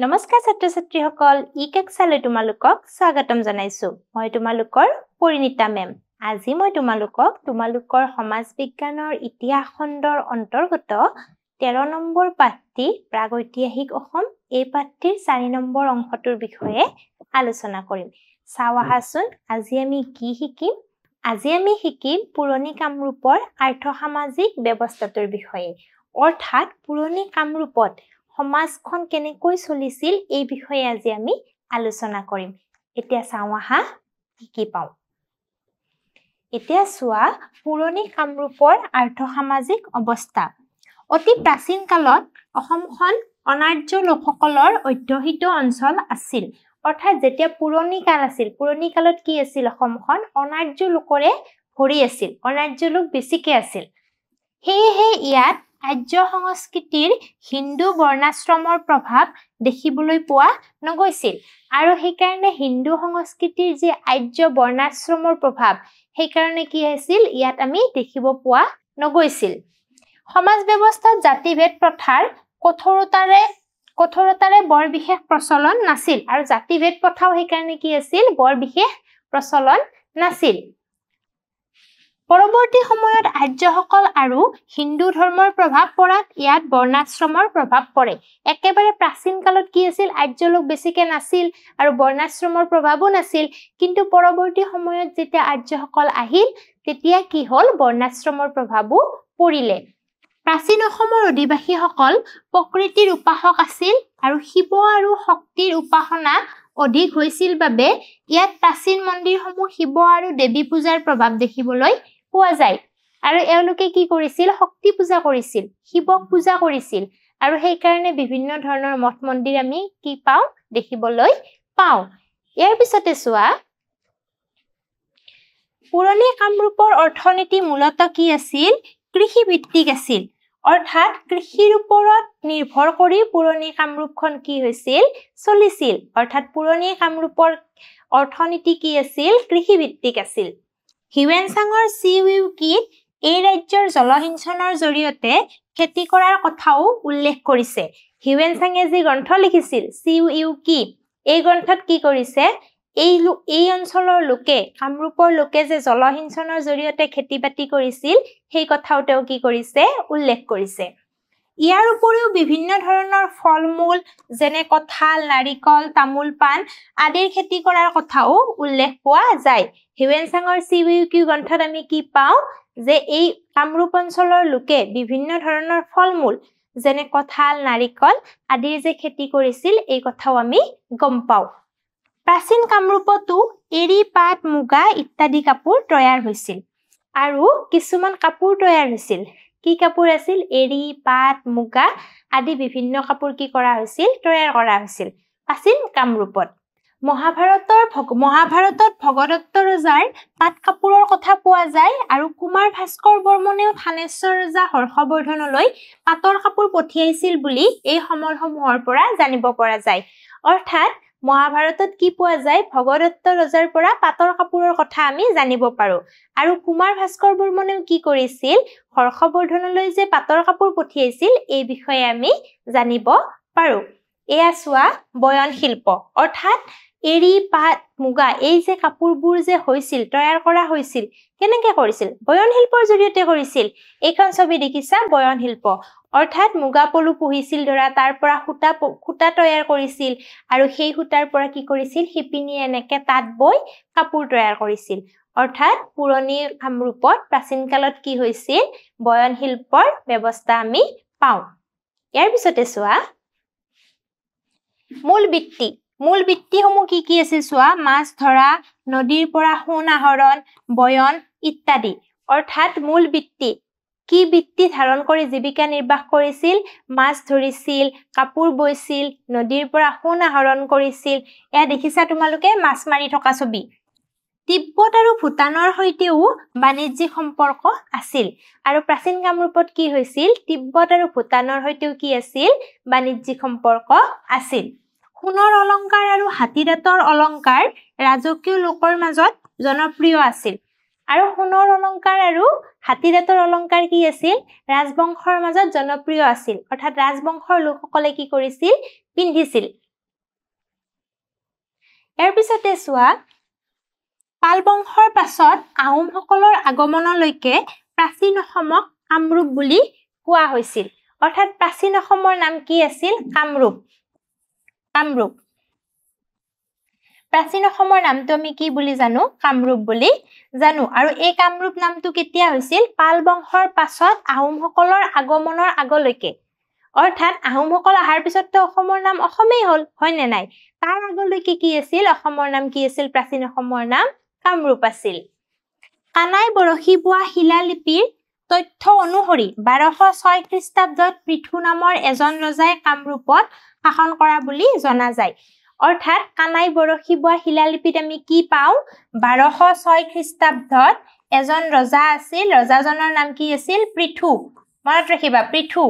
নমস্কাৰ ছাত্ৰ ছাত্ৰীসকল ই কেক্সালৈ তোমালোকক স্বাগতম জনাইছো মই তোমালোকৰ পৰিণীতা মেম আজি মই তোমালোকৰ সমাজ বিজ্ঞানৰ ইতিহাস খণ্ডৰ অন্তৰ্গত 13 নম্বৰ পাঠটি প্ৰাগৈতিহাসিক অসম এই পাঠটিৰ 4 নম্বৰ অংশটোৰ বিষয়ে আলোচনা কৰিম চাও আহাচোন আজি আমি কি শিকিম আজি আমি শিকিম পুৰণি কামৰূপৰ আৰ্থ-সামাজিক ব্যৱস্থাটোৰ বিষয়ে অৰ্থাৎ পুৰণি কামৰূপত সমাজখন কেনেকৈ চলিছিল এই বিষয়ে আজি আমি আলোচনা কৰিম এতিয়া চাও আহা কি পাও এতিয়া চোৱা পুৰণি কামৰূপৰ আৰ্থ-সামাজিক অৱস্থা অতি প্ৰাচীন কালত অসমখন অনাৰ্য লোকসকলৰ অধ্যুষিত অঞ্চল আছিল অৰ্থাৎ যেতিয়া পুৰণি কাল আছিল পুৰণি কালত কি আছিল অসমখন অনাৰ্য লোকৰে ভৰি আছিল অনাৰ্য লোক বেছিকে আছিল হেহে ইয়াত আৰ্য সংস্কৃতিৰ হিন্দু বৰ্ণাশ্ৰমৰ প্ৰভাৱ দেখিবলৈ পোৱা নগৈছিল আৰু হেকাৰণে হিন্দু সংস্কৃতিৰ যে আৰ্য বৰ্ণাশ্ৰমৰ প্ৰভাৱ হেকাৰণে কি আছিল ইয়াত আমি দেখিব পোৱা নগৈছিল সমাজ ব্যৱস্থাত জাতিভেদ প্ৰথাৰ কঠোৰতাৰে বৰ বিশেষ প্ৰচলন নাছিল আৰু জাতিভেদ প্ৰথাও হেকাৰণে কি আছিল বৰ বিশেষ প্ৰচলন নাছিল পৰৱৰ্তী সময়ত আৰ্যসকল আৰু হিন্দু ধৰ্মৰ প্ৰভাৱ পৰাত ইয়াত বৰ্ণাশ্ৰমৰ প্ৰভাৱ পৰে একেবাৰে প্ৰাচীন কালত কি আছিল আৰ্য লোক বেছিকে নাছিল আৰু বৰ্ণাশ্ৰমৰ প্ৰভাৱো নাছিল কিন্তু পৰৱৰ্তী সময়ত যেতিয়া আৰ্যসকল আহিল তেতিয়া কি হ'ল বৰ্ণাশ্ৰমৰ প্ৰভাৱো পৰিলে প্ৰাচীন অসমৰ অধিবাসীসকল প্ৰকৃতিৰ উপাসক আছিল আৰু শিৱ আৰু শক্তিৰ উপাসনা অধিক হৈছিল বাবে ইয়াত প্ৰাচীন মন্দিৰসমূহ শিৱ আৰু দেৱী পূজাৰ প্ৰভাৱ দেখিবলৈ পোৱা যায় আৰু এওঁলোকে কি কৰিছিল শক্তি পূজা কৰিছিল শিৱক পূজা কৰিছিল আৰু সেই কাৰণে বিভিন্ন ধৰণৰ মঠ মন্দিৰ আমি কি পাও দেখিবলৈ পাও ইয়াৰ পিছতে চোৱা পুৰণি কামৰূপৰ অৰ্থনীতি মূলতঃ কি আছিল কৃষি ভিত্তিক আছিল অৰ্থাৎ কৃষিৰ ওপৰত নিৰ্ভৰ কৰি পুৰণি কামৰূপখন কি হৈছিল চলিছিল অৰ্থাৎ পুৰণি কামৰূপৰ অৰ্থনীতি কি আছিল কৃষি ভিত্তিক আছিল হিউৱেনচাঙৰ চিউইউকিত এই ৰাজ্যৰ জলসিঞ্চনৰ জৰিয়তে খেতি কৰাৰ কথাও উল্লেখ কৰিছে হিউৱেনচাঙে যি গ্ৰন্থ লিখিছিল চিউইউকি এই গ্ৰন্থত কি কৰিছে এই অঞ্চলৰ লোকে কামৰূপৰ লোকে যে জলসিঞ্চনৰ জৰিয়তে খেতি-বাতি কৰিছিল সেই কথাও তেওঁ কি কৰিছে উল্লেখ কৰিছে ইয়াৰ উপৰিও বিভিন্ন ধৰণৰ ফল-মূল যেনে কঁঠাল নাৰিকল তামোল পাণ আদিৰ খেতি কৰাৰ কথাও উল্লেখ পোৱা যায় হিউৱেনচাঙৰ চিউইউকি গ্ৰন্থত আমি কি পাওঁ যে এই কামৰূপ অঞ্চলৰ লোকে বিভিন্ন ধৰণৰ ফল-মূল যেনে কঁঠাল নাৰিকল আদিৰ যে খেতি কৰিছিল এই কথাও আমি গম পাওঁ প্ৰাচীন কামৰূপতো এৰী পাট মুগা ইত্যাদি কাপোৰ তৈয়াৰ হৈছিল আৰু কিছুমান কাপোৰ তৈয়াৰ হৈছিল কি কাপোৰ আছিল এৰী পাট মুগা আদি বিভিন্ন কাপোৰ কি কৰা হৈছিল তৈয়াৰ কৰা হৈছিল প্ৰাচীন কামৰূপত মহাভাৰতত ভগদত্ত ৰজাৰ পাট কাপোৰৰ কথা পোৱা যায় আৰু কুমাৰ ভাস্কৰ বৰ্মনেও থানেশ্বৰ ৰজা হৰ্ষবৰ্ধনলৈ পাটৰ কাপোৰ পঠিয়াইছিল বুলি এই সমলসমূহৰ পৰা জানিব পৰা যায় অৰ্থাৎ মহাভাৰতত কি পোৱা যায় ভগদত্ত ৰজাৰ পৰা পাটৰ কাপোৰৰ কথা আমি জানিব পাৰো আৰু কুমাৰ ভাস্কৰ বৰ্মনেও কি কৰিছিল হৰ্ষবৰ্ধনলৈ যে পাটৰ কাপোৰ পঠিয়াইছিল এই বিষয়ে আমি জানিব পাৰো এয়া চোৱা বয়ন শিল্প অৰ্থাৎ এৰী পাট মুগা এই যে কাপোৰবোৰ যে হৈছিল তৈয়াৰ কৰা হৈছিল কেনেকৈ কৰিছিল বয়ন শিল্পৰ জৰিয়তে কৰিছিল এইখন ছবি দেখিছা বয়ন শিল্প অৰ্থাৎ মুগা পলু পুহিছিল ধৰা তাৰ পৰা সূতা তৈয়াৰ কৰিছিল আৰু সেই সূতাৰ পৰা কি কৰিছিল শিপিনী এনেকে তাঁত বৈ কাপোৰ তৈয়াৰ কৰিছিল অৰ্থাৎ পুৰণি কামৰূপত প্ৰাচীন কালত কি হৈছিল বয়ন শিল্পৰ ব্যৱস্থা আমি পাওঁ ইয়াৰ পিছতে চোৱা মূল বৃত্তিসমূহ কি আছিল চোৱা মাছ ধৰা নদীৰ পৰা সোণ আহৰণ বয়ন ইত্যাদি অৰ্থাৎ মূল বৃত্তি কি বৃত্তি ধাৰণ কৰি জীৱিকা নিৰ্বাহ কৰিছিল মাছ ধৰিছিল কাপোৰ বৈছিল নদীৰ পৰা সোণ আহৰণ কৰিছিল এয়া দেখিছা তোমালোকে মাছ মাৰি থকা ছবি তিব্বত আৰু ভূটানৰ সৈতেও বাণিজ্যিক সম্পৰ্ক আছিল আৰু প্ৰাচীন কামৰূপত কি হৈছিল তিব্বত আৰু ভূটানৰ সৈতেও কি আছিল বাণিজ্যিক সম্পৰ্ক আছিল সোণৰ অলংকাৰ আৰু হাতীদাঁতৰ অলংকাৰ ৰাজকীয় লোকৰ মাজত জনপ্ৰিয় আছিল আৰু সোণৰ অলংকাৰ আৰু হাতীদাঁতৰ অলংকাৰ কি আছিল ৰাজবংশৰ মাজত জনপ্ৰিয় আছিল অৰ্থাৎ ৰাজবংশৰ লোকসকলে কি কৰিছিল পিন্ধিছিল ইয়াৰ পিছতে চোৱা পাল বংশৰ পাছত আহোমসকলৰ আগমনলৈকে প্ৰাচীন অসমক কামৰূপ বুলি কোৱা হৈছিল অৰ্থাৎ প্ৰাচীন অসমৰ নাম কি আছিল কামৰূপ কামৰূপ প্ৰাচীন অসমৰ নামটো আমি কি বুলি জানো কামৰূপ বুলি জানো আৰু এই কামৰূপ নামটো কেতিয়া হৈছিল পাল বংশৰ পাছত আহোমসকলৰ আগমনৰ আগলৈকে অৰ্থাৎ আহোমসকল আহাৰ পিছততো অসমৰ নাম অসমেই হ'ল হয় নে নাই তাৰ আগলৈকে কি আছিল অসমৰ নাম কি আছিল প্ৰাচীন অসমৰ নাম কামৰূপ আছিল কানাই বৰশী বোৱা শিলালিপিৰ তথ্য অনুসৰি 1206 খ্ৰীষ্টাব্দত পৃথু নামৰ এজন ৰজাই কামৰূপত শাসন কৰা বুলি জনা যায় অৰ্থাৎ কানাই বৰশী বোৱা শিলালিপিত আমি কি পাওঁ 1206 খ্ৰীষ্টাব্দত এজন ৰজা আছিল ৰজাজনৰ নাম কি আছিল পৃথু মনত ৰাখিবা পৃথু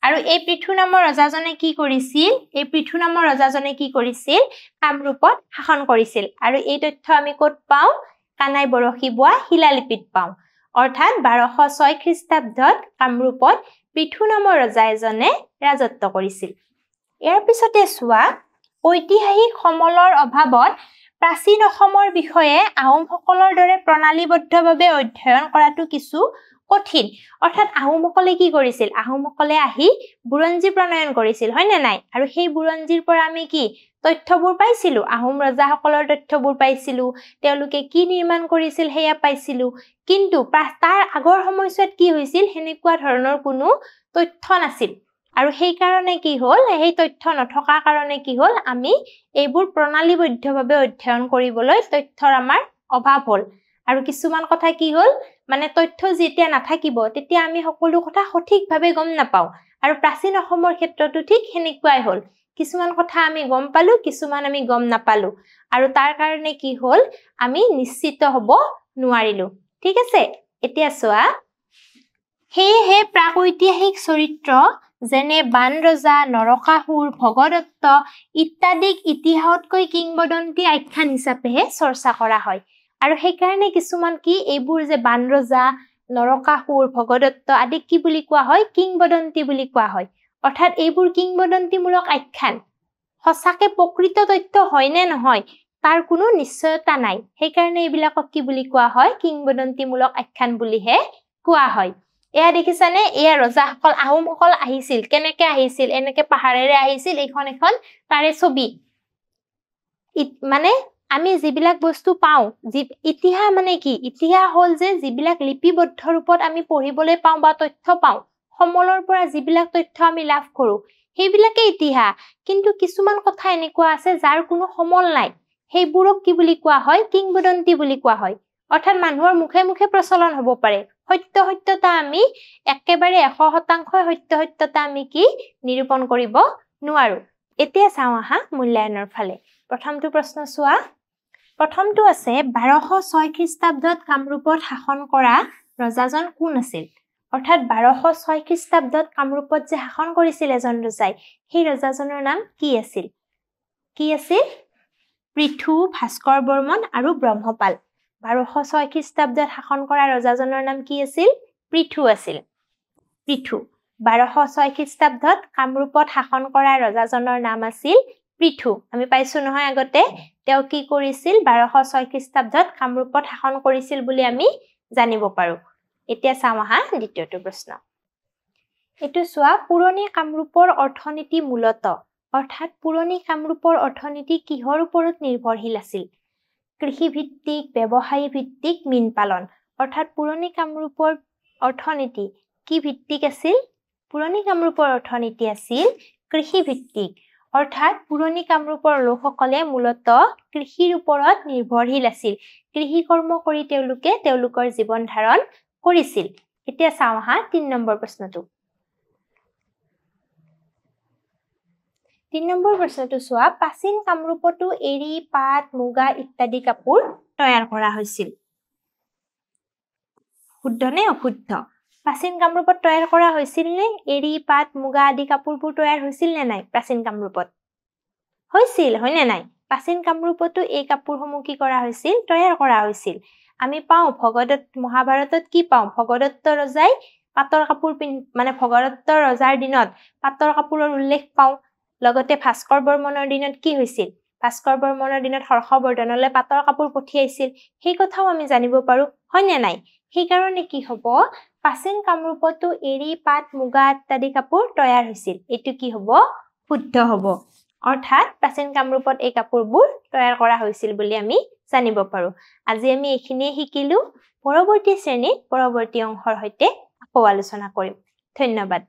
আৰু এই পৃথু নামৰ ৰজাজনে কি কৰিছিল এই পৃথু নামৰ ৰজাজনে কি কৰিছিল কামৰূপত শাসন কৰিছিল আৰু এই তথ্য আমি ক'ত পাওঁ কানাই বৰশী বোৱা শিলালিপিত পাওঁ অৰ্থাৎ 1206 খ্ৰীষ্টাব্দত কামৰূপত পৃথু নামৰ ৰজা এজনে ৰাজত্ব কৰিছিল ইয়াৰ পিছতে চোৱা ঐতিহাসিক সমলৰ অভাৱত প্ৰাচীন অসমৰ বিষয়ে আহোমসকলৰ দৰে প্ৰণালীবদ্ধভাৱে অধ্যয়ন কৰাটো কিছু কঠিন অৰ্থাৎ আহোমসকলে কি কৰিছিল আহোমসকলে আহি বুৰঞ্জী প্ৰণয়ন কৰিছিল হয় নে নাই আৰু সেই বুৰঞ্জীৰ পৰা আমি কি তথ্যবোৰ পাইছিলো আহোম ৰজাসকলৰ তথ্যবোৰ পাইছিলো তেওঁলোকে কি নিৰ্মাণ কৰিছিল হেয়া পাইছিলো কিন্তু তাৰ আগৰ সময়ছোৱাত কি হৈছিল হেনেকুৱা ধৰণৰ কোনো তথ্য নাছিল আৰু সেই কাৰণে কি হ'ল এই তথ্য নথকা কাৰণে কি হ'ল আমি এইবোৰ প্ৰণালীবদ্ধভাৱে অধ্যয়ন কৰিবলৈ তথ্যৰ আমাৰ অভাৱ হ'ল আৰু কিছুমান কথা কি হ'ল মানে তথ্য যেতিয়া নাথাকিব তেতিয়া আমি সকলো কথা সঠিকভাৱে গম নাপাওঁ আৰু প্ৰাচীন অসমৰ ক্ষেত্ৰতো ঠিক হেনেকুৱাই হ'ল কিছুমান কথা আমি গম পালো কিছুমান আমি গম নাপালো আৰু তাৰ কাৰণে কি হ'ল আমি নিশ্চিত হ'ব নোৱাৰিলো ঠিক আছে এতিয়া চোৱা হেহে প্ৰাগৈতিহাসিক চৰিত্ৰ যেনে বান ৰজা নৰকাসুৰ ভগদত্ত ইত্যাদিক ইতিহাসতকৈ কিংবদন্তি আখ্যান হিচাপেহে চৰ্চা কৰা হয় আৰু সেইকাৰণে কিছুমান কি এইবোৰ যে বান ৰজা নৰকাসুৰ ভগদত্ত আদি কি বুলি কোৱা হয় কিংবদন্তি বুলি কোৱা হয় অৰ্থাৎ এইবোৰ কিংবদন্তিমূলক আখ্যান সঁচাকে প্ৰকৃত তথ্য হয় নে নহয় তাৰ কোনো নিশ্চয়তা নাই সেইকাৰণে এইবিলাকক কি বুলি কোৱা হয় কিংবদন্তিমূলক আখ্যান বুলিহে কোৱা হয় এয়া দেখিছানে এয়া ৰজাসকল আহোমসকল আহিছিল কেনেকে আহিছিল এনেকে পাহাৰেৰে আহিছিল এখন তাৰে ছবি মানে আমি যিবিলাক বস্তু পাওঁ ইতিহাস মানে কি ইতিহাস হ'ল যে যিবিলাক লিপিবদ্ধ ৰূপত আমি পঢ়িবলৈ পাওঁ বা তথ্য পাওঁ সমলৰ পৰা যিবিলাক তথ্য আমি লাভ কৰো সেইবিলাকে ইতিহাস কিন্তু কিছুমান কথা এনেকুৱা আছে যাৰ কোনো সমল নাই সেইবোৰক কি বুলি কোৱা হয় কিংবদন্তি বুলি কোৱা হয় অৰ্থাৎ মানুহৰ মুখে মুখে প্ৰচলন হ'ব পাৰে সত্যতা আমি একেবাৰে 100% সত্যতা আমি কি নিৰূপণ কৰিব নোৱাৰো এতিয়া চাওঁ আহা মূল্যায়নৰ ফালে প্ৰথমটো প্ৰশ্ন চোৱা প্ৰথমটো আছে 1206 খ্ৰীষ্টাব্দত কামৰূপত শাসন কৰা ৰজাজন কোন আছিল অৰ্থাৎ 1206 খ্ৰীষ্টাব্দত কামৰূপত যে শাসন কৰিছিল এজন ৰজাই সেই ৰজাজনৰ নাম কি আছিল পৃথু ভাস্কৰ বৰ্মন আৰু ব্ৰহ্মপাল 1206 খ্ৰীষ্টাব্দত শাসন কৰা ৰজাজনৰ নাম কি আছিল পৃথু আছিল পৃথু 1206 খ্ৰীষ্টাব্দত কামৰূপত শাসন কৰা ৰজাজনৰ নাম আছিল পৃথু আমি পাইছো নহয় আগতে তেওঁ কি কৰিছিল 1206 খ্ৰীষ্টাব্দত কামৰূপত শাসন কৰিছিল বুলি আমি জানিব পাৰো এতিয়া চাওঁ আহা দ্বিতীয়টো প্ৰশ্ন এটো চোৱা পুৰণি কামৰূপৰ অৰ্থনীতি মূলত অৰ্থাৎ পুৰণি কামৰূপৰ অৰ্থনীতি কিহৰ ওপৰত নিৰ্ভৰশীল আছিল কৃষি ভিত্তিক ব্যৱসায়ী ভিত্তিক মীন পালন অৰ্থাৎ পুৰণি কামৰূপৰ অৰ্থনীতি কি ভিত্তিক আছিল পুৰণি কামৰূপৰ অৰ্থনীতি আছিল কৃষি ভিত্তিক অৰ্থাৎ পুৰণি কামৰূপৰ লোকসকলে মূলত কৃষিৰ ওপৰত নিৰ্ভৰশীল আছিল কৃষি কৰ্ম কৰি তেওঁলোকৰ জীৱন ধাৰণ কৰিছিল এতিয়া চাওঁ আহা 3 নম্বৰ প্ৰশ্নটো 3 নম্বৰ প্ৰশ্নটো চোৱা প্ৰাচীন কামৰূপতো এৰী পাট মুগা ইত্যাদি কাপোৰ তৈয়াৰ কৰা হৈছিল শুদ্ধ নে অশুদ্ধ প্ৰাচীন কামৰূপত তৈয়াৰ কৰা হৈছিল নে এৰী পাট মুগা আদি কাপোৰবোৰ তৈয়াৰ হৈছিল নে নাই প্ৰাচীন কামৰূপত হৈছিল হয় নে নাই প্ৰাচীন কামৰূপতো এই কাপোৰসমূহ কি কৰা হৈছিল তৈয়াৰ কৰা হৈছিল আমি পাওঁ ভগদত্ত মহাভাৰতত কি পাওঁ ভগদত্ত ৰজাই পাটৰ কাপোৰ মানে ভগদত্ত ৰজাৰ দিনত পাটৰ কাপোৰৰ উল্লেখ পাওঁ লগতে ভাস্কৰ বৰ্মনৰ দিনত কি হৈছিল ভাস্কৰ বৰ্মনৰ দিনত হৰ্ষবৰ্ধনলৈ পাটৰ কাপোৰ পঠিয়াইছিল সেই কথাও আমি জানিব পাৰো হয়নে নাই সেইকাৰণে কি হ'ব প্ৰাচীন কামৰূপতো এৰী পাট মুগা ইত্যাদি কাপোৰ তৈয়াৰ হৈছিল এটো কি হ'ব শুদ্ধ হ'ব অৰ্থাৎ প্ৰাচীন কামৰূপত এই কাপোৰবোৰ তৈয়াৰ কৰা হৈছিল বুলি আমি জানিব পাৰো আজি আমি এইখিনিয়ে শিকিলো পৰৱৰ্তী শ্ৰেণীত পৰৱৰ্তী অংশৰ সৈতে আকৌ আলোচনা কৰিম ধন্যবাদ